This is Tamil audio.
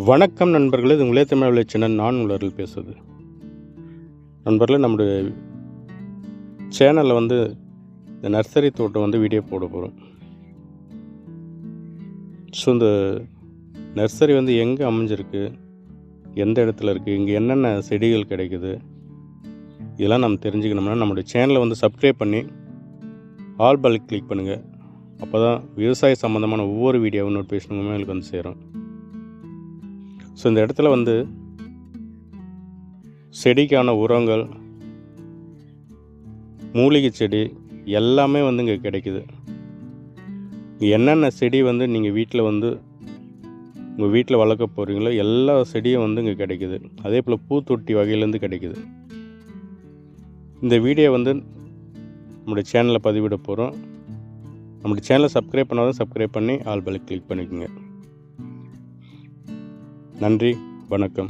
வணக்கம் நண்பர்களே, இது உங்களே தமிழ் விளைச்சனன். நான் உங்களர்கள் பேசுவது. நண்பர்களே, நம்முடைய சேனலில் இந்த நர்சரி தோட்டம் வீடியோ போட போகிறோம். ஸோ இந்த நர்சரி எங்கே அமைஞ்சிருக்கு, எந்த இடத்துல இருக்குது, இங்கே என்னென்ன செடிகள் கிடைக்குது, இதெல்லாம் நம்ம தெரிஞ்சுக்கணும்னா நம்முடைய சேனலை சப்ஸ்கிரைப் பண்ணி ஆல் பெல் கிளிக் பண்ணுங்கள். அப்போ தான் விவசாய சம்மந்தமான ஒவ்வொரு வீடியோவும் நோட்டிஃபிகேஷன் உங்களுக்கு சேரும். ஸோ இந்த இடத்துல செடிக்கான உரங்கள், மூலிகை செடி எல்லாமே இங்கே கிடைக்குது. என்னென்ன செடி நீங்கள் வீட்டில் உங்கள் வீட்டில் வளர்க்க போகிறீங்களோ எல்லா செடியும் இங்கே கிடைக்குது. அதே போல் பூத்தொட்டி வகையிலேருந்து கிடைக்குது. இந்த வீடியோ நம்முடைய சேனலில் பதிவிட போகிறோம். நம்முடைய சேனலை சப்ஸ்கிரைப் பண்ணாதான் சப்ஸ்கிரைப் பண்ணி ஆல் பெல் கிளிக் பண்ணிக்கோங்க. நன்றி, வணக்கம்.